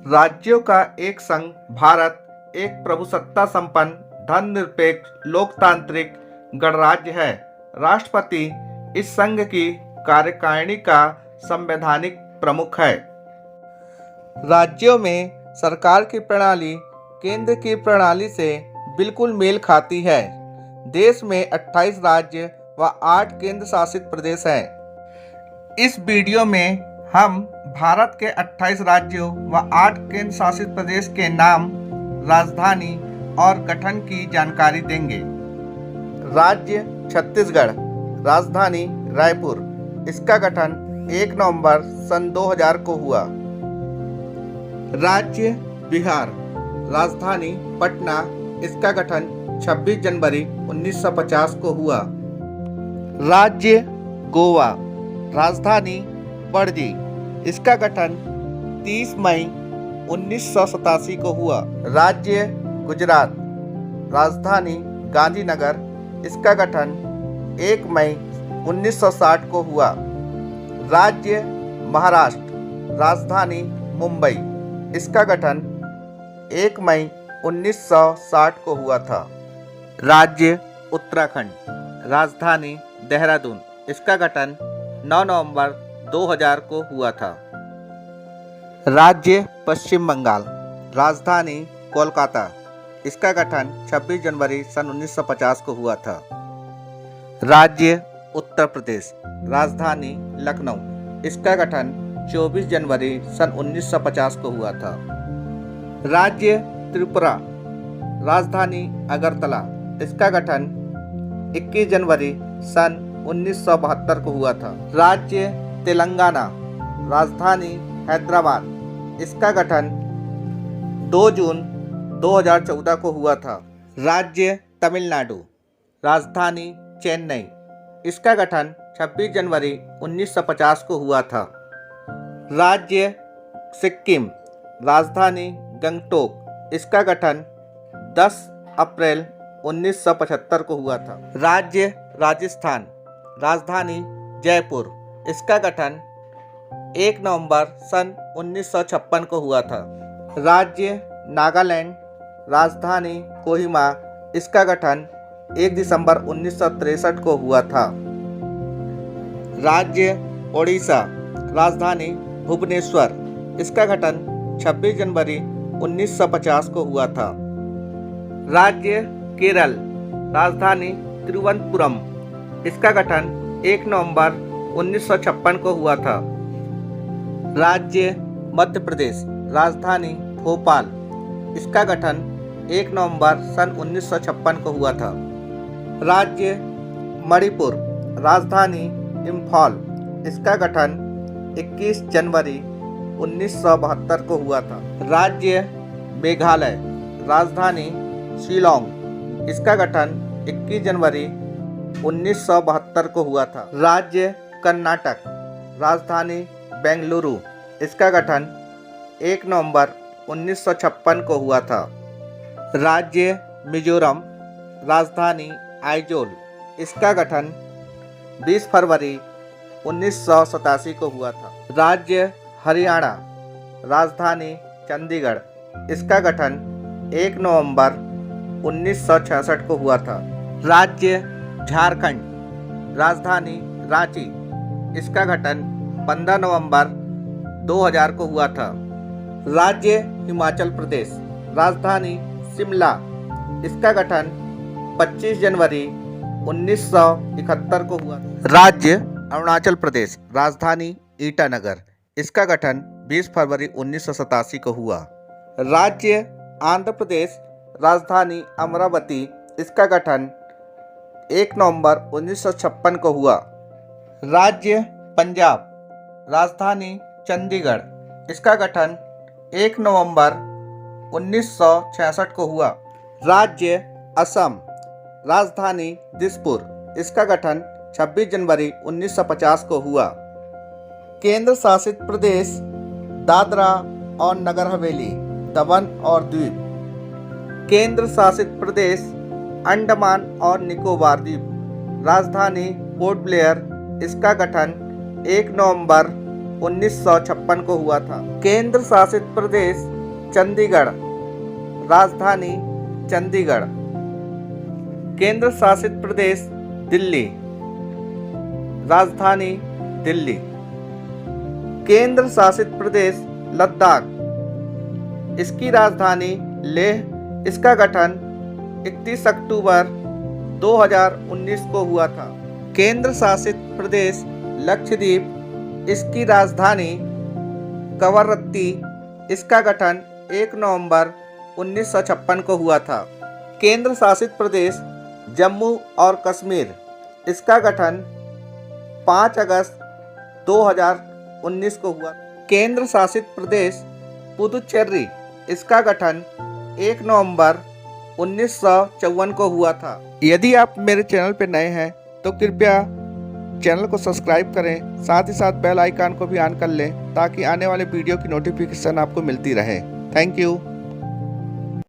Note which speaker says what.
Speaker 1: राज्यों का एक संघ भारत एक प्रभुसत्ता संपन्न धर्मनिरपेक्ष लोकतांत्रिक गणराज्य है। राष्ट्रपति इस संघ की कार्यकारिणी का संवैधानिक प्रमुख है। राज्यों में सरकार की प्रणाली केंद्र की प्रणाली से बिल्कुल मेल खाती है। देश में 28 राज्य व 8 केंद्र शासित प्रदेश हैं। इस वीडियो में हम भारत के 28 राज्यों व 8 केंद्र शासित प्रदेश के नाम, राजधानी और गठन की जानकारी देंगे। राज्य छत्तीसगढ़, राजधानी रायपुर। इसका गठन 1 नवंबर सन 2000 को हुआ। राज्य बिहार, राजधानी पटना। इसका गठन 26 जनवरी 1950 को हुआ। राज्य गोवा, राजधानी पणजी। इसका गठन 30 मई 1987 को हुआ। राज्य गुजरात, राजधानी गांधीनगर। इसका गठन 1 मई 1960 को हुआ। राज्य महाराष्ट्र, राजधानी मुंबई। इसका गठन 1 मई 1960 को हुआ था। राज्य उत्तराखंड, राजधानी देहरादून। इसका गठन 9 नवंबर 2000 को हुआ था। राज्य पश्चिम बंगाल, राजधानी कोलकाता। इसका गठन 26 जनवरी सन 1950 को हुआ था। राज्य उत्तर प्रदेश, राजधानी लखनऊ। इसका गठन 24 जनवरी सन 1950 को हुआ था। राज्य त्रिपुरा, राजधानी अगरतला। इसका गठन 21 जनवरी सन 1972 को हुआ था। राज्य तेलंगाना, राजधानी हैदराबाद। इसका गठन 2 जून 2014 को हुआ था। राज्य तमिलनाडु, राजधानी चेन्नई। इसका गठन 26 जनवरी 1950 को हुआ था। राज्य सिक्किम, राजधानी गंगटोक। इसका गठन 10 अप्रैल 1975 को हुआ था। राज्य राजस्थान, राजधानी जयपुर। इसका गठन 1 नवंबर सन 1956 को हुआ था। राज्य नागालैंड, राजधानी कोहिमा। इसका गठन 1 दिसंबर 1963 को हुआ था। राज्य ओडिशा, राजधानी भुवनेश्वर। इसका गठन 26 जनवरी 1950 को हुआ था। राज्य केरल, राजधानी तिरुवनंतपुरम। इसका गठन 1 नवंबर 1956 को हुआ था। राज्य मध्य प्रदेश, राजधानी भोपाल। इसका गठन 1 नवंबर सन 1956 को हुआ था। राज्य मणिपुर, राजधानी इम्फाल। इसका गठन 21 जनवरी 1972 को हुआ था। राज्य मेघालय, राजधानी शिलोंग। इसका गठन 21 जनवरी 1972 को हुआ था। राज्य कर्नाटक, राजधानी बेंगलुरु। इसका गठन 1 नवंबर 1956 को हुआ था। राज्य मिजोरम, राजधानी आइजोल। इसका गठन 20 फरवरी 1987 को हुआ था। राज्य हरियाणा, राजधानी चंडीगढ़। इसका गठन 1 नवंबर 1966 को हुआ था। राज्य झारखंड, राजधानी रांची। इसका गठन 15 नवंबर 2000 को हुआ था। राज्य हिमाचल प्रदेश, राजधानी शिमला। इसका गठन 25 जनवरी 1971 को हुआ था। राज्य अरुणाचल प्रदेश, राजधानी ईटानगर। इसका गठन 20 फरवरी 1987 को हुआ। राज्य आंध्र प्रदेश, राजधानी अमरावती। इसका गठन 1 नवंबर 1956 को हुआ। राज्य पंजाब, राजधानी चंडीगढ़। इसका गठन 1 नवंबर 1966 को हुआ। राज्य असम, राजधानी दिसपुर। इसका गठन 26 जनवरी 1950 को हुआ। केंद्र शासित प्रदेश दादरा और नगर हवेली, दमन और द्वीप। केंद्र शासित प्रदेश अंडमान और निकोबार द्वीप। राजधानी पोर्ट ब्लेयर। इसका गठन 1 नवंबर 1956 को हुआ था। केंद्र शासित प्रदेश चंडीगढ़, राजधानी चंडीगढ़। केंद्र शासित प्रदेश दिल्ली, राजधानी दिल्ली। केंद्र शासित प्रदेश लद्दाख, इसकी राजधानी लेह। इसका गठन 31 अक्टूबर 2019 को हुआ था। केंद्र शासित प्रदेश लक्षद्वीप, इसकी राजधानी कवरत्ती। इसका गठन 1 नवंबर 1956 को हुआ था। केंद्र शासित प्रदेश जम्मू और कश्मीर, इसका गठन 5 अगस्त 2019 को हुआ। केंद्र शासित प्रदेश पुदुचेरी, इसका गठन 1 नवंबर 1954 को हुआ था। यदि आप मेरे चैनल पर नए हैं तो कृपया चैनल को सब्सक्राइब करें, साथ ही साथ बेल आइकन को भी ऑन कर लें ताकि आने वाले वीडियो की नोटिफिकेशन आपको मिलती रहे। Thank you.